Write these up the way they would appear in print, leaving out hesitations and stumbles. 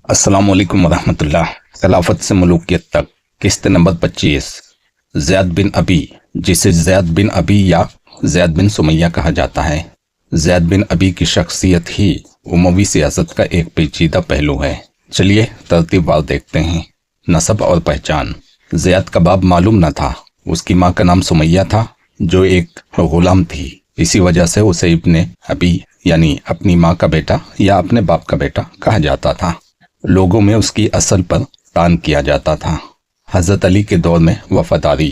السلام علیکم ورحمۃ اللہ۔ خلافت سے ملوکیت تک قسط نمبر 25۔ زیاد بن ابی، جسے زیاد بن ابی یا زیاد بن سمیہ کہا جاتا ہے۔ زیاد بن ابی کی شخصیت ہی اموی سیاست کا ایک پیچیدہ پہلو ہے۔ چلیے ترتیب وار دیکھتے ہیں۔ نسب اور پہچان۔ زیاد کا باپ معلوم نہ تھا۔ اس کی ماں کا نام سمیہ تھا جو ایک غلام تھی۔ اسی وجہ سے اسے ابن ابی یعنی اپنی ماں کا بیٹا یا اپنے باپ کا بیٹا کہا جاتا تھا۔ لوگوں میں اس کی اصل پر طعن کیا جاتا تھا۔ حضرت علی کے دور میں وفاداری۔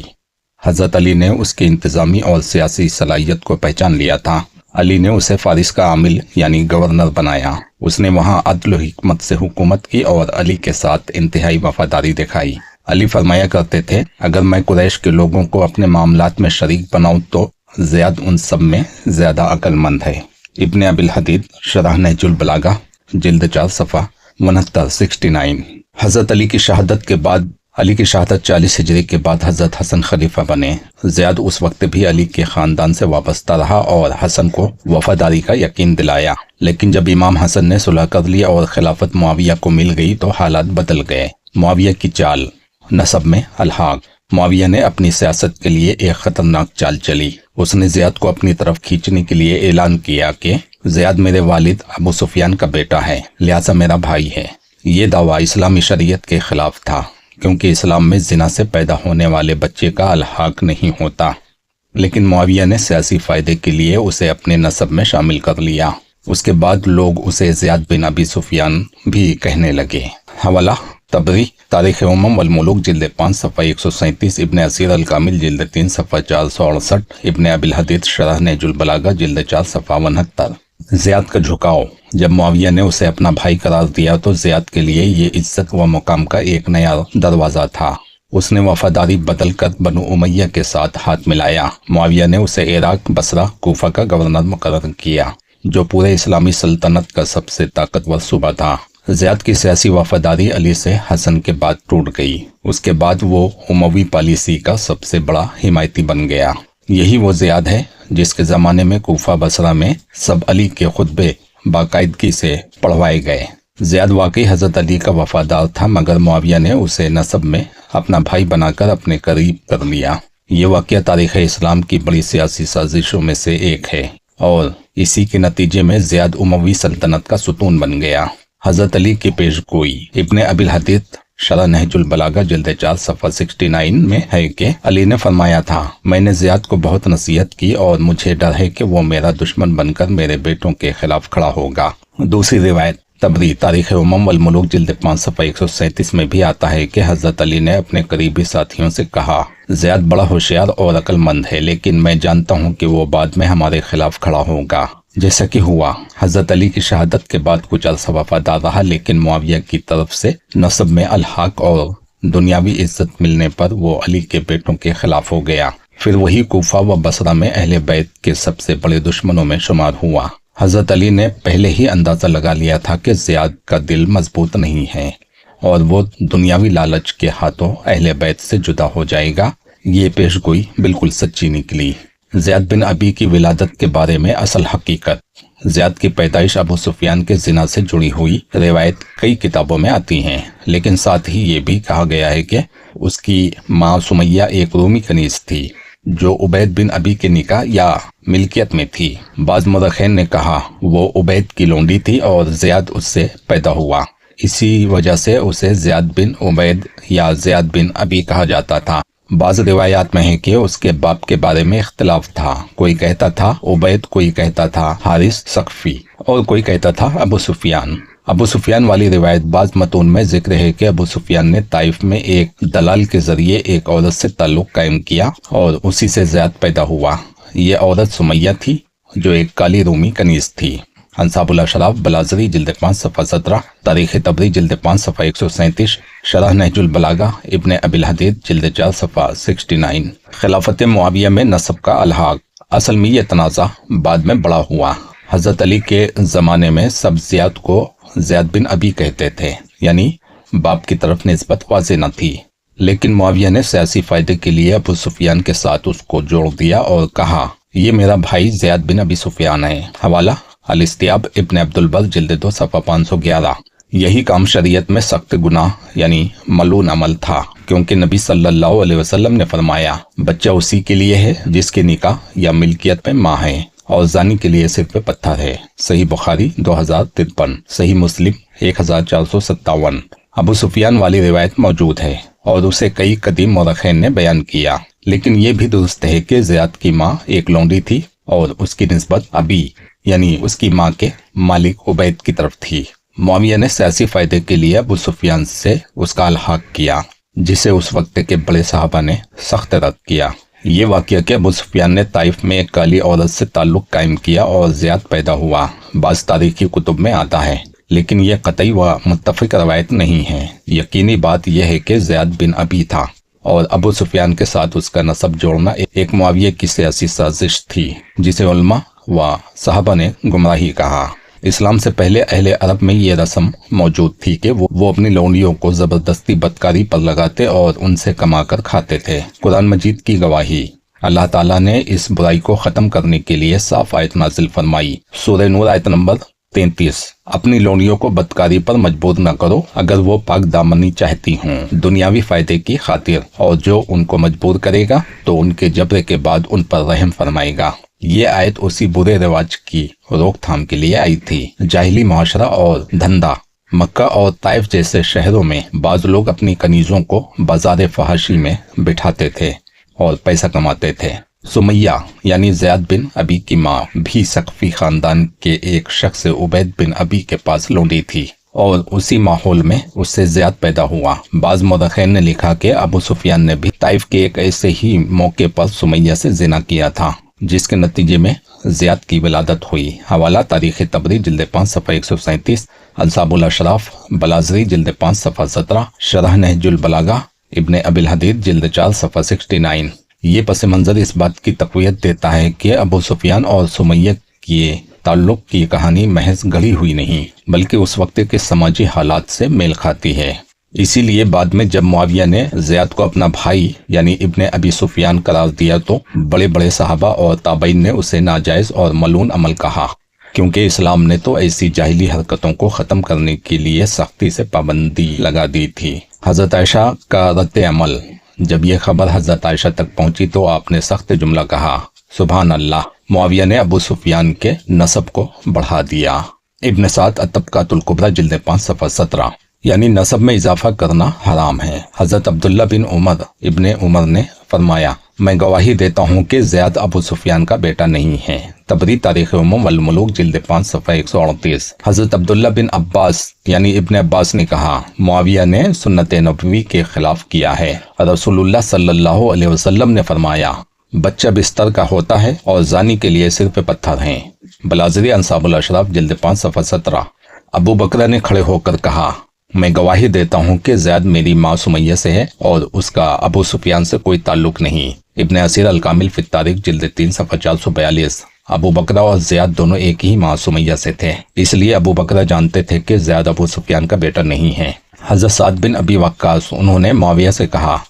حضرت علی نے اس کی انتظامی اور سیاسی صلاحیت کو پہچان لیا تھا۔ علی نے اسے فارس کا عامل یعنی گورنر بنایا۔ اس نے وہاں عدل و حکمت سے حکومت کی اور علی کے ساتھ انتہائی وفاداری دکھائی۔ علی فرمایا کرتے تھے، اگر میں قریش کے لوگوں کو اپنے معاملات میں شریک بناؤں تو زیاد ان سب میں زیادہ عقل مند ہے۔ ابن ابی الحدید شرح نہج البلاغہ جلد 4 صفحہ 69۔ حضرت علی کی شہادت 40 ہجری کے بعد حضرت حسن خلیفہ بنے۔ زیاد اس وقت بھی علی کے خاندان سے وابستہ رہا اور حسن کو وفاداری کا یقین دلایا، لیکن جب امام حسن نے صلح کر لیا اور خلافت معاویہ کو مل گئی تو حالات بدل گئے۔ معاویہ کی چال۔ نسب میں الحاق۔ معاویہ نے اپنی سیاست کے لیے ایک خطرناک چال چلی۔ اس نے زیاد کو اپنی طرف کھینچنے کے لیے اعلان کیا کہ زیاد میرے والد ابو سفیان کا بیٹا ہے، لہذا میرا بھائی ہے۔ یہ دعویٰ اسلامی شریعت کے خلاف تھا، کیونکہ اسلام میں زنا سے پیدا ہونے والے بچے کا الحاق نہیں ہوتا، لیکن معاویہ نے سیاسی فائدے کے لیے اسے اپنے نسب میں شامل کر لیا۔ اس کے بعد لوگ اسے زیاد بن ابی سفیان بھی کہنے لگے۔ حوالہ طبری تاریخ امم والملوک جلد 5 صفحہ 137، ابن اسیر الکامل جلد 3 صفحہ 468، ابن ابی الحدید شرح نہج البلاغہ جلد 4 صفحہ 69۔ زیاد کا جھکاؤ۔ جب معاویہ نے اسے اپنا بھائی قرار دیا تو زیاد کے لیے یہ عزت و مقام کا ایک نیا دروازہ تھا۔ اس نے وفاداری بدل کر بنو امیہ کے ساتھ ہاتھ ملایا۔ معاویہ نے اسے عراق، بصرہ، کوفہ کا گورنر مقرر کیا، جو پورے اسلامی سلطنت کا سب سے طاقتور صوبہ تھا۔ زیاد کی سیاسی وفاداری علی سے حسن کے بعد ٹوٹ گئی۔ اس کے بعد وہ اموی پالیسی کا سب سے بڑا حمایتی بن گیا۔ یہی وہ زیاد ہے جس کے زمانے میں کوفہ، بصرہ میں سب علی کے خطبے باقاعدگی سے پڑھوائے گئے۔ زیاد واقعی حضرت علی کا وفادار تھا، مگر معاویہ نے اسے نسب میں اپنا بھائی بنا کر اپنے قریب کر لیا۔ یہ واقعہ تاریخ اسلام کی بڑی سیاسی سازشوں میں سے ایک ہے، اور اسی کے نتیجے میں زیاد اموی سلطنت کا ستون بن گیا۔ حضرت علی کی پیش گوئی۔ ابن ابی الحدید شرح نہج البلاغہ جلد 4 صفحہ 69 میں ہے کہ علی نے فرمایا تھا، میں نے زیاد کو بہت نصیحت کی اور مجھے ڈر ہے کہ وہ میرا دشمن بن کر میرے بیٹوں کے خلاف کھڑا ہوگا۔ دوسری روایت طبری تاریخ امم والملوک جلد 5 صفحہ 137 میں بھی آتا ہے کہ حضرت علی نے اپنے قریبی ساتھیوں سے کہا، زیاد بڑا ہوشیار اور عقل مند ہے، لیکن میں جانتا ہوں کہ وہ بعد میں ہمارے خلاف کھڑا ہوگا، جیسا کہ ہوا۔ حضرت علی کی شہادت کے بعد کچھ عرصہ وفادار رہا، لیکن معاویہ کی طرف سے نسب میں الحاق اور دنیاوی عزت ملنے پر وہ علی کے بیٹوں کے خلاف ہو گیا۔ پھر وہی کوفہ و بصرہ میں اہل بیت کے سب سے بڑے دشمنوں میں شمار ہوا۔ حضرت علی نے پہلے ہی اندازہ لگا لیا تھا کہ زیاد کا دل مضبوط نہیں ہے اور وہ دنیاوی لالچ کے ہاتھوں اہل بیت سے جدا ہو جائے گا۔ یہ پیش گوئی بالکل سچی نکلی۔ زیاد بن ابی کی ولادت کے بارے میں اصل حقیقت۔ زیاد کی پیدائش ابو سفیان کے زنا سے جڑی ہوئی روایت کئی کتابوں میں آتی ہیں، لیکن ساتھ ہی یہ بھی کہا گیا ہے کہ اس کی ماں سمیہ ایک رومی کنیز تھی جو عبید بن ابی کے نکاح یا ملکیت میں تھی۔ بعض مورخین نے کہا وہ عبید کی لونڈی تھی اور زیاد اس سے پیدا ہوا، اسی وجہ سے اسے زیاد بن عبید یا زیاد بن ابی کہا جاتا تھا۔ بعض روایات میں ہے کہ اس کے باپ کے بارے میں اختلاف تھا، کوئی کہتا تھا عبید، کوئی کہتا تھا حارث ثقفی، اور کوئی کہتا تھا ابو سفیان۔ ابو سفیان والی روایت بعض متون میں ذکر ہے کہ ابو سفیان نے طائف میں ایک دلال کے ذریعے ایک عورت سے تعلق قائم کیا اور اسی سے زیاد پیدا ہوا۔ یہ عورت سمیہ تھی جو ایک کالی رومی کنیز تھی۔ انصاب الاشراف بلازری جلد 5 صفحہ 17، تاریخ طبری جلد 5 صفحہ 137، شرح نہج البلاغہ ابن ابی الحدید جلد 4 صفحہ 69۔ خلافت معاویہ میں نسب کا الحاق۔ اصل میں یہ تنازع بعد میں بڑا ہوا۔ حضرت علی کے زمانے میں سب زیاد کو زیاد بن ابی کہتے تھے، یعنی باپ کی طرف نسبت واضح نہ تھی، لیکن معاویہ نے سیاسی فائدے کے لیے ابو سفیان کے ساتھ اس کو جوڑ دیا اور کہا، یہ میرا بھائی زیاد بن ابی سفیان ہے۔ حوالہ الاستیاب ابن عبد البر جلد 2 صفحہ 511۔ यही काम शरीयत में सख्त गुनाह यानी मलून अमल था, क्योंकि नबी सल्लल्लाहु अलैहि वसल्लम ने फरमाया, बच्चा उसी के लिए है जिसके निकाह या मिल्कियत में माँ है, और जानी के लिए सिर पे पत्थर है। सही बुखारी 2053, सही मुस्लिम 1457। अबू सुफियान वाली रिवायत मौजूद है और उसे कई कदीम मौरखैन ने बयान किया, लेकिन ये भी दुरुस्त है कि ज़ियाद की माँ एक लौंडी थी और उसकी निस्बत अबी यानी उसकी माँ के मालिक उबैद की तरफ थी। मुआविया ने सियासी फायदे के लिए अबू सुफियान से उसका अलहाक किया, जिसे उस वक्त के बड़े साहबा ने सख्त रद्द किया। ये वाक़या कि अबू सुफियान ने ताइफ में एक काली औरत से ताल्लुक़ कायम किया और ज़ियाद पैदा हुआ, बाज़ तारीख़ी कुतुब में आता है, लेकिन यह कतई व मुत्तफ़िक रवायत नहीं है। यकीनी बात यह है कि ज़ियाद बिन अबी था और अबू सुफियान के साथ उसका नसब जोड़ना एक मुआविया की सियासी साजिश थी, जिसे उलमा व साहबा ने गुमराही कहा। इस्लाम से पहले अहले अरब में ये रस्म मौजूद थी कि वो अपनी लौंडियों को ज़बरदस्ती बदकारी पर लगाते और उनसे कमाकर खाते थे। कुरान मजीद की गवाही। अल्लाह ताला ने इस बुराई को ख़त्म करने के लिए साफ आयत नाजिल फरमाई। सूरह नूर आयत नंबर 33। अपनी लौंडियों को बदकारी पर मजबूर न करो अगर वो पाक दामनी चाहती हों दुनियावी फ़ायदे की खातिर, और जो उनको मजबूर करेगा तो उनके जबरे के बाद उन पर रहम फरमाएगा। ये आयत उसी बुरे रिवाज की रोकथाम के लिए आई थी। जाहिली मुआशरा और धंधा। मक्का और ताइफ जैसे शहरों में बाज़ लोग अपनी कनीज़ों को बाजार फहाशी में बिठाते थे और पैसा कमाते थे। सुमैया यानी ज़ियाद बिन अबी की माँ भी सकफी खानदान के एक शख्स उबैद बिन अबी के पास लौंडी थी और उसी माहौल में उससे ज़ियाद पैदा हुआ। बाज़ मुर्रखीन ने लिखा कि अबू सुफियान ने भी ताइफ के एक ऐसे ही मौके पर सुमैया से जिना किया था, जिसके नतीजे में ज़ियाद की विलादत हुई। हवाला तारीख़ तबरी जिल्द 5 सफ़ा 137, अंसाबुल अशराफ बलाजरी जिल्द 5 सफ़ा 17, शरह नहजुल बलागा इब्ने अबिल हदीद जिल्द 4 सफ़ा 69। ये पस मंज़र इस बात की तक़वियत देता है कि अबू सुफियान और सुमैया के ताल्लुक़ की कहानी महज गढ़ी हुई नहीं, बल्कि उस वक्त के समाजी हालात से मेल खाती है। इसीलिए बाद में जब मुआविया ने ज़ियाद को अपना भाई यानी इब्ने अबी सुफियान करार दिया तो बड़े बड़े सहाबा और ताबईन ने उसे नाजायज़ और मलून अमल कहा, क्योंकि इस्लाम ने तो ऐसी जाहिली हरकतों को ख़त्म करने के लिए सख्ती से पाबंदी लगा दी थी। हज़रत आयशा का रद्द अमल। जब यह खबर हज़रत आयशा तक पहुंची तो आपने सख्त जुमला कहा, सुभान अल्लाह। मुआविया ने अबू सुफियान के नसब को बढ़ा दिया। इब्न साद अत-तबक़ातुल कुबरा जिल्द 5 सफ़ा 17। यानी नसब में इजाफा करना हराम है। हज़रत अब्दुल्ला बिन उमर इब्ने उमर ने फरमाया, मैं गवाही देता हूँ कि ज़ियाद अबू सुफियान का बेटा नहीं है। तबरी तारीख़ उम्म वल मुलूक जिल्द 5 सफ़ा 138। हज़रत अब्दुल्ला बिन अब्बास यानी इब्ने अब्बास ने कहा, मुआविया ने सुन्नत नबवी के खिलाफ किया है। रसूलुल्लाह सल्लल्लाहु अलैहि वसल्लम ने फरमाया, बच्चा बिस्तर का होता है और जानी के लिए सिर पे पत्थर हैं। बलाजरी अंसाबुल अशराफ जिल्द 5 सफ़ा 17। अबू बकरा ने खड़े होकर कहा, मैं गवाही देता हूँ कि ज़ियाद मेरी माँ सुमैया से है और उसका अबू सुफियान से कोई ताल्लुक नहीं। इब्ने असीर अल कामिल फित तारीख जिल्द 3 सफ़ा 442। अबू बकरा और ज़ियाद दोनों एक ही माँ सुमैया से थे, इसलिए अबू बकरा जानते थे कि ज़ियाद अबू सुफियान का बेटा नहीं है। हज़रत साद बिन अबी वक्कास, उन्होंने मुआविया से कहा,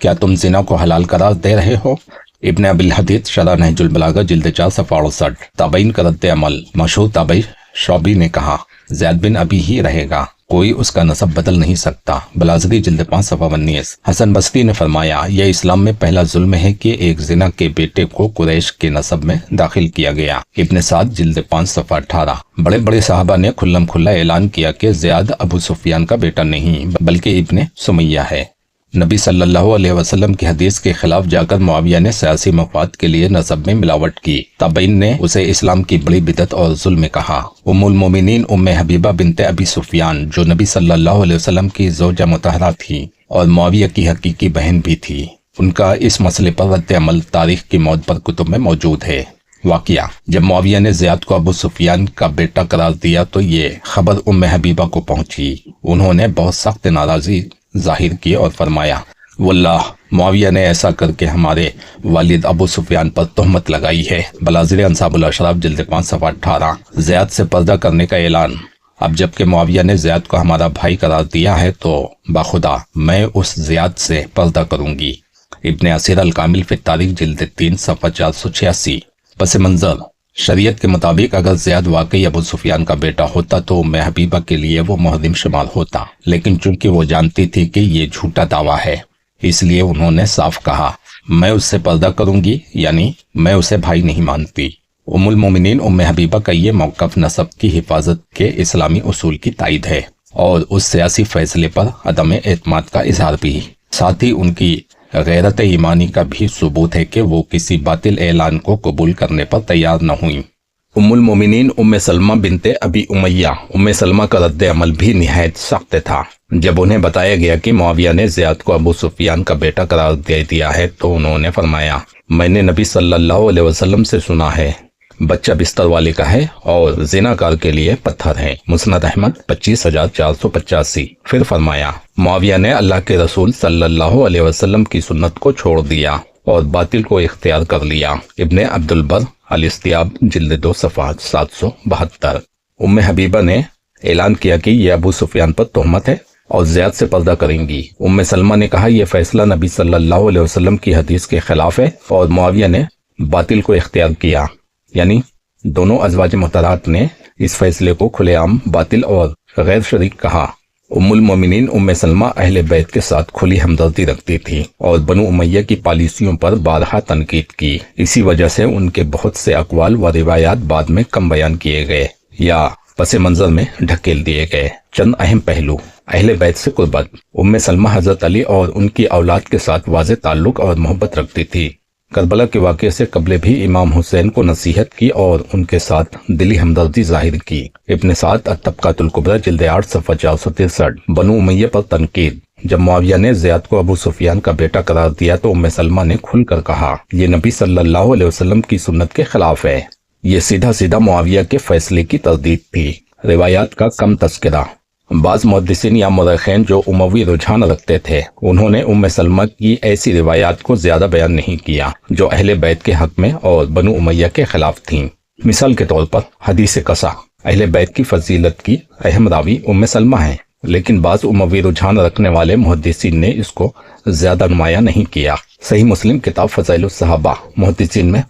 क्या तुम ज़िना को हलाल करार दे रहे हो? इब्ने अबिल हदीद शरह नहजुल बलागा जिल्द 4 सफ़ा 68। ताबईन का रद्द अमल। मशहूर ताबई शौबी ने कहा, ज़ियाद बिन अबी ही रहेगा, कोई उसका नसब बदल नहीं सकता। बलाजरी जिल्द 5 सफ़ा 19। हसन बसरी ने फरमाया, यह इस्लाम में पहला जुल्म है कि एक जिना के बेटे को कुरैश के नसब में दाखिल किया गया। इब्ने साद जिल्द 5 सफ़ा 18। बड़े बड़े साहबा ने खुल्लम खुल्ला ऐलान किया कि ज़ियाद अबू सुफियान का बेटा नहीं बल्कि इब्ने सुमैया है। नबी सल्लल्लाहु अलैहि वसल्लम की हदीस के खिलाफ जाकर मुआविया ने सियासी मफाद के लिए नसब में मिलावट की। ताबईन ने उसे इस्लाम की बड़ी बिदअत और जुल्म कहा। उम्मुल मोमिनीन उम्मे हबीबा बिनते अबी सुफियान, जो नबी सल्लल्लाहु अलैहि वसल्लम की ज़ौजा मुतहरा थी और मुआविया की हकीकी बहन भी थी, उनका इस मसले पर रद्द अमल तारीख की मौत पर कुतुब में मौजूद है। वाक़िया, जब मुआविया ने ज़ियाद को अबू सुफियान का बेटा करार दिया तो ये खबर उम्मे हबीबा को पहुंची। उन्होंने बहुत सख्त नाराज़ी जाहिर की और फरमाया, वल्लाह, मुआविया ने ऐसा करके हमारे वालिद अबू सुफियान पर तोहमत लगाई है। बलाज़िर अंसाबुल अशराफ जिल्द 5 सफ़ा 18। ज़ियाद से पर्दा करने का ऐलान। अब जबकि मुआविया ने ज़ियाद को हमारा भाई करार दिया है तो बाखुदा मैं उस ज़ियाद से पर्दा करूंगी। इब्ने असीर अल कामिल फित तारीख जिल्द 3 सफ़ा 486। पस मंज़र, शरीयत के मुताबिक अगर ज़ियाद वाकई अबू सुफियान का बेटा होता तो उम्मे हबीबा के लिए वो मुहर्रिम शुमार होता, लेकिन चूंकि वो जानती थी कि ये झूठा दावा है, इसलिए उन्होंने साफ कहा, मैं उससे पर्दा करूंगी, यानी मैं उसे भाई नहीं मानती। उम्मुल मोमिनीन उम्मे हबीबा का ये मौक़िफ़ नसब की हिफाजत के इस्लामी उसूल की तायद है और उस सियासी फैसले पर अदम एतमाद का इजहार भी। साथ ही उनकी गैरत ईमानी का भी सबूत है कि वो किसी बातिल ऐलान को कबूल करने पर तैयार न हुई। उम्मुल मोमिनीन उम्मे सलमा बिनते अबी उमैया, उम्मे सलमा का रद्द अमल भी निहायत सख्त था। जब उन्हें बताया गया कि मुआविया ने ज़ियाद को अबू सुफियान का बेटा करार दे दिया है तो उन्होंने फरमाया, मैंने नबी सल्लल्लाहु अलैहि वसल्लम से सुना है, बच्चा बिस्तर वाले का है और ज़िनाकार के लिए पत्थर है। मुस्नद अहमद 25,485। फिर फरमाया, मुआविया ने अल्लाह के रसूल सल्लल्लाहु अलैहि वसल्लम की सुन्नत को छोड़ दिया और बातिल को इख्तियार कर लिया। इब्ने अब्दुल बर अल-इस्तियाब जिल्द 2 सफ़ा 772। उम्मे हबीबा ने ऐलान किया कि यह अबू सुफियान पर तोहमत है और ज़ियाद से पर्दा करेंगी। उम्मे सलमा ने कहा, यह फैसला नबी सल्लल्लाहु अलैहि वसल्लम की हदीस के खिलाफ है और मुआविया ने बातिल को इख्तियार किया, यानी दोनों अज़वाज मुहतरात ने इस फैसले को खुलेआम बातिल और गैर शरीक कहा। उम्मुल मोमिनीन उम्मे सलमा अहले बैत के साथ खुली हमदर्दी रखती थी और बनु उमैया की पॉलिसियों पर बारहा तनकीद की। इसी वजह से उनके बहुत से अक़वाल व रिवायात बाद में कम बयान किए गए या पस मंजर में ढकेल दिए गए। चंद अहम पहलू। अहले बैत से कुर्बत। उम्मे सलमा हज़रत अली और उनकी औलाद के साथ वाज़ेह ताल्लुक़ और मोहब्बत रखती थी। करबला के वाक़े से कबले भी इमाम हुसैन को नसीहत की और उनके साथ दिली हमदर्दी जाहिर की। इब्न साद अत-तबक़ातुल कुबरा जिल्द 8 सफ़ा 463। बनु उमैया पर तनकीद। जब मुआविया ने ज़ियाद को अबू सुफियान का बेटा करार दिया तो उम्मे सलमा ने खुलकर कहा, ये नबी सल्लल्लाहु अलैहि वसल्लम की सुन्नत के खिलाफ है। ये सीधा सीधा मुआविया के फैसले की तरदीद थी। रिवायात का कम तस्करा। बाज़ मुहद्दिसीन या मुर्रिख़ीन जो उमवी रुझान रखते थे, उन्होंने उम्मे सलमा की ऐसी रिवायात को ज्यादा बयान नहीं किया जो अहले बैत के हक में और बनु उमैया के खिलाफ थीं। मिसाल के तौर पर हदीस कसा। अहले बैत की फजीलत की अहम रावी उम्मे सलमा है, लेकिन बाज़ उमवी रुझान रखने वाले मुहद्दिसीन ने इसको ज्यादा नुमाया नहीं किया। सही मुस्लिम किताब फ़ज़ाइलुस सहाबा। मुहद्दिसीन में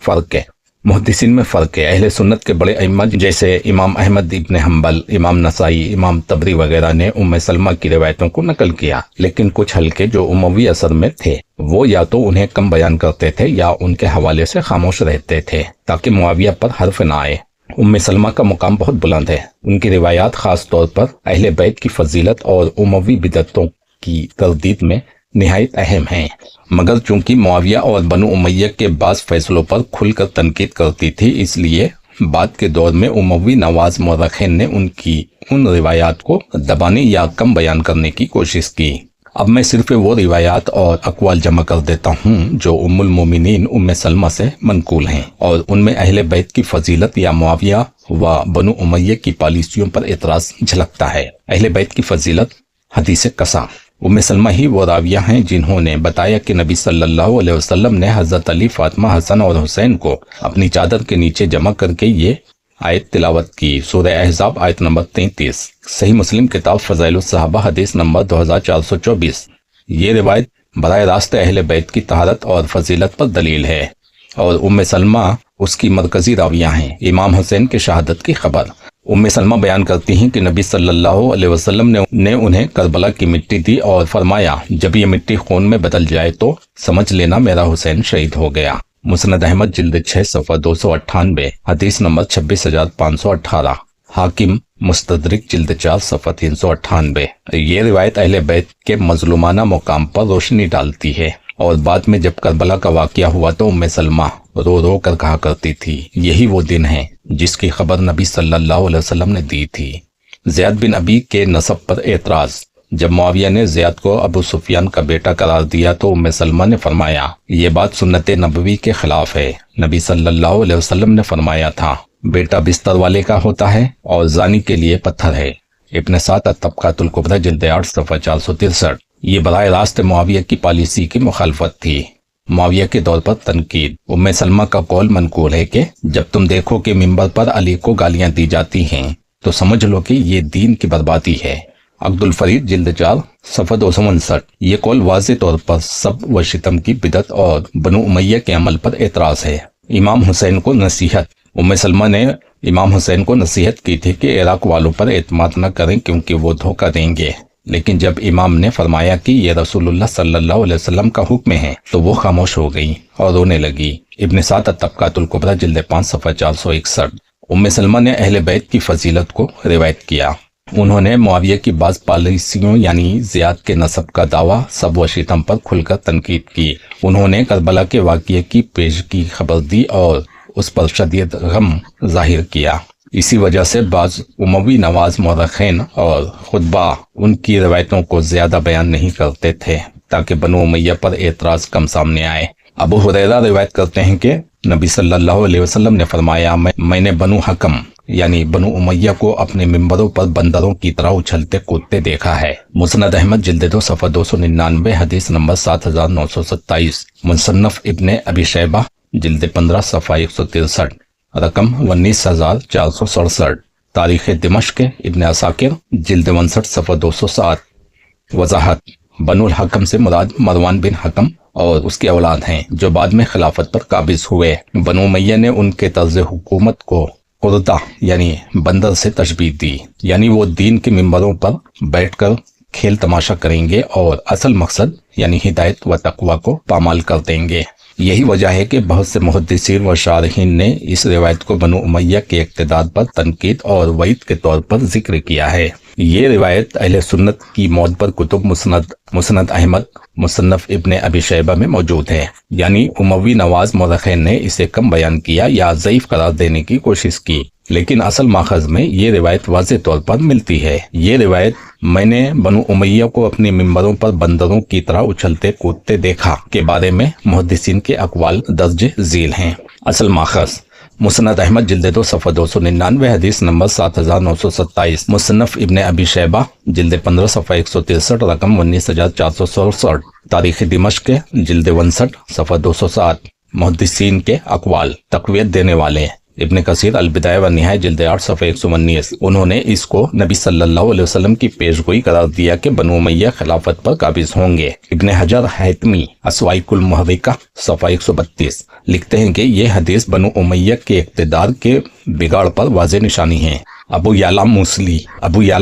फ़र्क है। अहले सुन्नत के बड़े अइम्मा जैसे इमाम अहमद इब्न हम्बल, इमाम नसाई, इमाम तबरी वगैरह ने उम्मे सलमा की रिवायतों को नकल किया, लेकिन कुछ हल्के जो उमवी असर में थे वो या तो उन्हें कम बयान करते थे या उनके हवाले से खामोश रहते थे ताकि मुआविया पर हर्फ न आए। उम्मे सलमा का मुकाम बहुत बुलंद है। उनकी रिवायात खास तौर पर अहले बैत की फजीलत और उमवी बिदअतों की तरदीद में निहायत अहम हैं, मगर चूंकि मुआविया और बनु उमैया के बाज़ फैसलों पर खुलकर तनकीद करती थी, इसलिए बाद के दौर में उमवी नवाज मुर्रिख़ीन ने उनकी उन रिवायात को दबाने या कम बयान करने की कोशिश की। अब मैं सिर्फ वो रिवायात और अक़वाल जमा कर देता हूँ जो उम्मुल मोमिनीन उम्मे सलमा से मनकूल हैं और उनमें अहले बैत की फजीलत या मुआविया व बनु उमैया की पॉलिसियों पर एतराज़ झलकता है। अहले बैत की फजीलत। हदीस कसा। उम्मे सलमा ही वो राविया हैं जिन्होंने बताया कि नबी सल्लल्लाहु अलैहि वसल्लम ने हज़रत अली, फातिमा, हसन और हुसैन को अपनी चादर के नीचे जमा करके ये आयत तिलावत की। सूरह अहज़ाब आयत नंबर 33। सही मुस्लिम किताब फ़ज़ाइलुस सहाबा हदीस नंबर 2424। ये रिवायत बराह रास्त अहले बैत की तहारत और फजीलत पर दलील है और उम्मे सलमा उसकी मरकजी राविया हैं। इमाम हुसैन की शहादत की खबर। उम्मे सलमा बयान करती हैं कि नबी सल्लल्लाहु अलैहि वसल्लम ने उन्हें करबला की मिट्टी दी और फरमाया, जब ये मिट्टी खून में बदल जाए तो समझ लेना मेरा हुसैन शहीद हो गया। मुस्नद अहमद जिल्द 6 सफ़ा 298। हदीस नंबर 26,518। हाकिम मुस्तदरिक जिल्द 4 सफ़ा 398। ये रिवायत अहले बैत के मजलूमाना मुकाम पर रोशनी डालती है और बाद में जब करबला का वाक़या हुआ तो उम्मे सलमा रो रो कर कहा करती थी, यही वो दिन है जिसकी खबर नबी सल्लल्लाहु अलैहि वसल्लम ने दी थी। ज़ियाद बिन अबी के नसब पर एतराज़। जब मुआविया ने ज़ियाद को अबू सुफियान का बेटा करार दिया तो उम्मे सलमा ने फरमाया, ये बात सुन्नत नबवी के खिलाफ है। नबी सल्लल्लाहु अलैहि वसल्लम ने फरमाया था, बेटा बिस्तर वाले का होता है और जानी के लिए पत्थर है। इब्न साद अत-तबक़ातुल कुबरा जिल्द 8 सफ़ा 463। ये बराह रास्त मुआविया की पॉलिसी की मुखालफत थी। मुआविया के दौर पर तनकीद। उम्मे सलमा का कौल मनकूल है कि जब तुम देखो कि मिंबर पर अली को गालियां दी जाती हैं तो समझ लो कि ये दीन की बर्बादी है। अब्दुल फरीद जिल्द 4 सफ़ा 259। ये कौल वाज़े तौर पर सब व शितम की बिदत और बनु उमैया के अमल पर एतराज़ है। इमाम हुसैन को नसीहत। उम्मे सलमा ने इमाम हुसैन को नसीहत की थी कि इराक वालों पर एतमाद न करें क्योंकि वो धोखा देंगे, लेकिन जब इमाम ने फरमाया कि ये रसूलुल्लाह सल्लल्लाहु अलैहि वसल्लम का हुक्म है तो वो खामोश हो गई और रोने लगी। इब्न साद अत-तबकातुल कुबरा जिल्द 5 सफ़ा 461। उम्मे सलमा ने अहले बैत की फजीलत को रिवायत किया। उन्होंने मुआविया की बाज पॉलिसियों यानी ज़ियाद के नसब का दावा सब व शितम पर खुलकर तनकीद की। उन्होंने करबला के वाक़ये की पेशगी खबर दी और उस पर शदीद गम जाहिर किया। इसी वजह से बाज उमवी नवाज मौरखीन और खुतबा उनकी रवायतों को ज्यादा बयान नहीं करते थे ताकि बनु उमैया पर एतराज कम सामने आए। अबू हुरैरा रिवायत करते हैं कि नबी सल्लल्लाहु अलैहि वसल्लम ने फरमाया, मैंने बनु हकम यानी बनु उमैया को अपने मिंबरों पर बंदरों की तरह उछलते कूदते देखा है। मुस्नद अहमद जिल्द 2 सफ़ा 299 हदीस नंबर 7927। मुसन्नफ इब्ने अबी शैबा जिल्द 15 सफ़ा 163 रकम 19,467। तारीख़ दिमश्क इब्न असाकिर जिल्द 59 सफ़ा 207। वजाहत: बनुल हकम से मुराद मरवान बिन हकम और उसके औलाद हैं जो बाद में खिलाफत पर काबिज हुए। बनु उमैया ने उनके तर्ज हुकूमत को कुर्दा यानी बंदर से तशबीह दी, यानी वो दीन के मिंबरों पर बैठकर खेल तमाशा करेंगे और असल मकसद यानी हिदायत व तकवा को पामाल कर देंगे। यही वजह है कि बहुत से मुहद्दिसीन व शारहीन ने इस रिवायत को बनु उमैया के इक़्तिदार पर तनकीद और वईद के तौर पर जिक्र किया है। ये रिवायत अहले सुन्नत की मौत पर कुतुब मुस्नद अहमद, मुसन्नफ इब्ने अबी शैबा में मौजूद है। यानी उमवी नवाज मौरखीन ने इसे कम बयान किया या ज़ईफ करार देने की कोशिश की, लेकिन असल माखज़ में ये रिवायत वाज़े तौर पर मिलती है। ये रिवायत मैंने बनु उमैया को अपने मिंबरों पर बंदरों की तरह उछलते कूदते देखा के बारे में मुहद्दिसीन के अक़वाल दर्ज झील हैं। असल माखज़: मुस्नद अहमद जिल्द 2 सफ़ा 299 हदीस नंबर 7927। मुसन्नफ इब्ने अबी शैबा जिल्द 15 सफ़ा 163 रकम 19,467। तारीख़ दिमश्क जिल्द 59 सफ़ा 207। मुहद्दिसीन के अक़वाल तक़वियत देने वाले: इब्न कसीर अल-बिदाया व निहाया जिल्द 8 सफ़ा 119। उन्होंने इसको नबी सल्लल्लाहु अलैहि वसल्लम की पेशगोई करार दिया कि बनु उमैया खिलाफत पर काबिज होंगे। इब्न हजर हैतमी अस्वाइकुल मुहर्रिका सफ़ा 132 लिखते हैं कि यह हदीस बनु उमैया के इक़्तिदार के बिगाड़ पर वाज़े निशानी है। अबू याला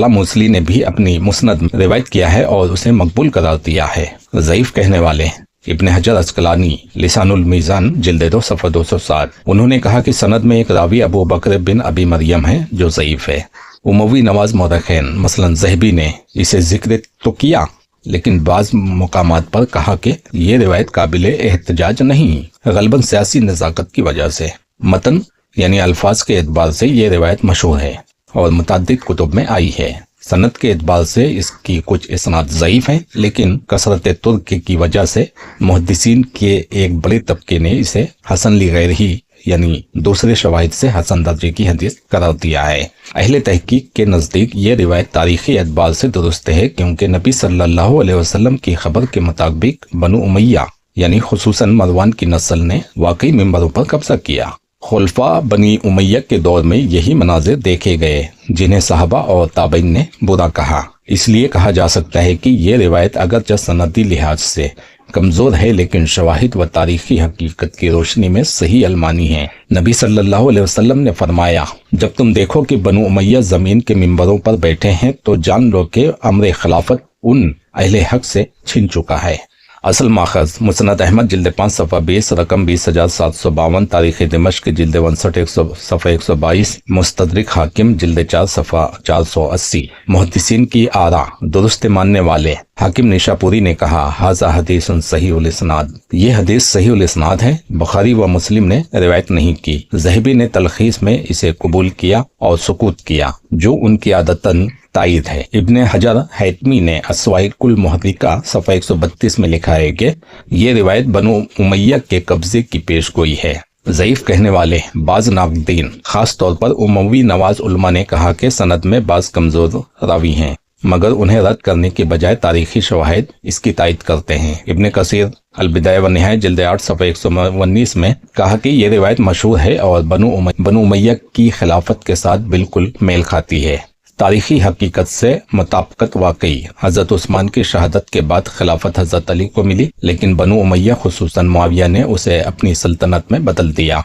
मूसली ने भी अपनी मुस्नद में रिवायत किया है और उसे मकबूल करार दिया है। ज़ईफ कहने वाले: इब्न हजर अस्कलानी लिसानुल मीज़ान जिल्द 2 सफ़ा 207। उन्होंने कहा कि सनद में एक रावी अबू बकर बिन अबी मरियम है जो ज़ईफ है। उमवी नवाज मौरखीन मसलन ज़हबी ने इसे जिक्र तो किया, लेकिन बाज़ मुकामात पर कहा कि ये रिवायत काबिल एहतजाज नहीं, गलबन सियासी नज़ाकत की वजह से। मतन यानी अल्फाज के एतबार से ये रिवायत मशहूर है और मुतअद्दिद कुतुब में आई है। सनद के एतबार से इसकी कुछ इसनाद ज़ईफ हैं, लेकिन कसरत तुर्क की वजह से मुहद्दिसीन के एक बड़े तबके ने इसे हसन ली गैरही यानी दूसरे शवाहिद से हसन दर्जे की हदीस करार दिया है। अहले तहकीक के नज़दीक ये रिवायत तारीख़ी एतबार से दुरुस्त है क्योंकि नबी सल्लल्लाहु अलैहि वसल्लम की खबर के मुताबिक बनु उमैया यानी खुसूसन मरवान की नस्ल ने वाकई मिंबरों पर कब्जा किया। खुलफा बनी उमैया के दौर में यही मनाजिर देखे गए जिन्हें सहाबा और ताबईन ने बुरा कहा। इसलिए कहा जा सकता है कि ये रिवायत अगरचे सनदी लिहाज से कमजोर है, लेकिन शवाहिद व तारीखी हकीकत की रोशनी में सही अलमानी है। नबी सल्लल्लाहु अलैहि वसल्लम ने फरमाया, जब तुम देखो कि बनु उमैया जमीन के मिंबरों पर बैठे हैं तो जान लो कि अम्र खिलाफत उन अहले हक से छिन चुका है। असल माखज़: मुस्नद अहमद जिल्द 5 सफ़ा 20 रकम 20,752। तारीख़ दिमश्क जिल्द 59 सफ़ा 122। मुस्तदरिक हाकिम जिल्द 4 सफ़ा 480। मुहद्दिसीन की आरा दुरुस्त मानने वाले हाकिम निशापुरी ने कहा, हाज़ा हदीसन सहीहुल इस्नाद, ये हदीस सहीहुल इस्नाद है, बुखारी व मुस्लिम ने रिवायत नहीं की। ज़हबी ने तलखीस में इसे कबूल किया और सुकूत किया, जो उनकी आदतन तायद है। इब्न हजर हैतमी ने अस्वाइकुल मुहर्रिका सफ़ा 132 में लिखा है कि ये रिवायत बनु उमैया के कब्जे की पेशगोई है। ज़ईफ कहने वाले बाज नाक़दीन खास तौर पर उमवी नवाज उलमा ने कहा कि सनद में बाज कमजोर रावी हैं, मगर उन्हें रद्द करने के बजाय तारीखी शवाहिद इसकी तायद करते हैं। इब्न कसीर अल-बिदाया व निहाया जिल्द 8 सफ़ा 119 में कहा कि यह रिवायत मशहूर है और बनु उमैया की खिलाफत के साथ बिल्कुल मेल खाती है। तारीखी हकीकत से मुताबिकत वाकई हज़रत उस्मान की शहादत के बाद खिलाफत हज़रत अली को मिली, लेकिन बनु उमैया खुसूसन मुआविया ने उसे अपनी सल्तनत में बदल दिया।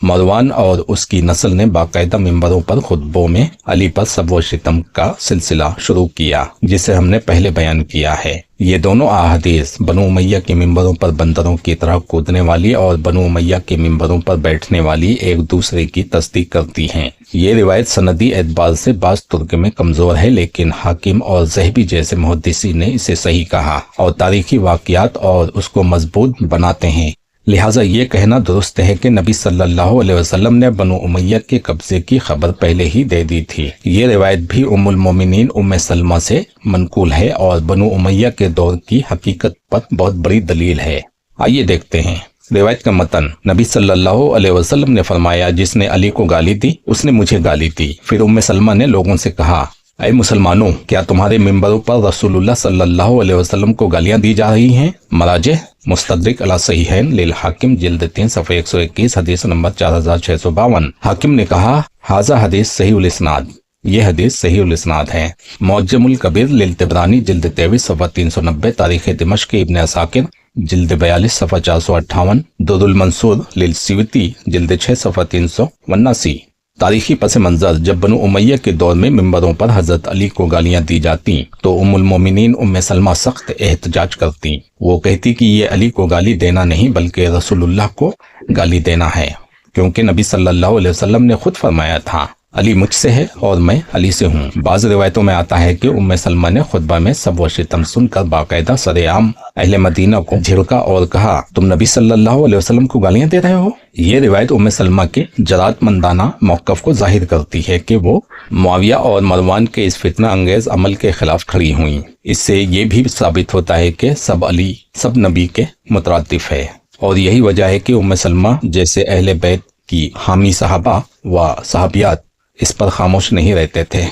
मरवान और उसकी नस्ल ने बाकायदा मिंबरों पर खुतबों में अली पर सब व शितम का सिलसिला शुरू किया, जिसे हमने पहले बयान किया है। ये दोनों अहादीस बनु उमैया के मिंबरों पर बंदरों की तरह कूदने वाली और बनु उमैया के मिंबरों पर बैठने वाली एक दूसरे की तस्दीक करती हैं। ये रिवायत सनदी एतबार से बाज़ तुर्क में कमजोर है, लेकिन हाकिम और ज़हबी जैसे मुहद्दिसीन ने इसे सही कहा और तारीखी वाक़ियात और उसको मजबूत बनाते हैं। लिहाजा ये कहना दुरुस्त है कि नबी सल्लल्लाहु अलैहि वसल्लम ने बनु उमैया के कब्जे की खबर पहले ही दे दी थी। ये रिवायत भी उम्मुल मोमिनीन उम्मे सलमा से मनकूल है और बनु उमैया के दौर की हकीकत पर बहुत बड़ी दलील है। आइए देखते हैं रिवायत का मतन। नबी सल्लल्लाहु अलैहि वसल्लम ने फरमाया, जिसने अली को गाली दी उसने मुझे गाली दी। फिर उम्मे सलमा ने लोगों से कहा, ऐ मुसलमानों, क्या तुम्हारे मिंबरों पर रसूलुल्लाह सल्लल्लाहु अलैहि वसल्लम को गालियां दी जा रही हैं? मराजे मुस्तदरिक अला सहीहैन लिल हाकिम जिल्द 3 सफ़ा 121 हदीस नंबर 4652। हाकिम ने कहा, हाजा हदीस सहीउल इस्नाद, ये हदीस सहीउल इस्नाद है। मुअज्जमुल कबीर लिल तिबरानी जिल्द 23 सफ़ा 390, तारीख दिमश्क इब्न असाकिर जिल्द 42 सफ़ा 458, दुरुल मंसूर लिल सिवती जिल्द 6 सफ़ा 389। तारीखी पस मंजर, जब बनु उमैया के दौर में मिंबरों पर हजरत अली को गालियां दी जाती तो उम्मुल मोमिनीन उम्मे सलमा सख्त एहतजाज करती। वो कहती कि ये अली को गाली देना नहीं बल्कि रसूलुल्लाह को गाली देना है, क्योंकि नबी सल्लल्लाहु अलैहि वसल्लम ने खुद फरमाया था, अली मुझसे है और मैं अली से हूँ। बाज़ रिवायतों में आता है कि उम्मे सलमा ने खुतबा में सब व शितम सुनकर बाकायदा सरेआम अहले मदीना को झिड़का और कहा, तुम नबी सल्लल्लाहु अलैहि वसल्लम को गालियां दे रहे हो। ये रिवायत उम्मे सलमा के जरातमंदाना मौक़िफ़ को जाहिर करती है कि वो मुआविया और मरवान के इस फितना अंगेज अमल के खिलाफ खड़ी हुई। इससे ये भी साबित होता है कि सब अली सब नबी के मुतरादिफ है, और यही वजह है कि उम्मे सलमा जैसे अहले बैत की हामी सहाबा व सहाबियात इस पर खामोश नहीं रहते थे।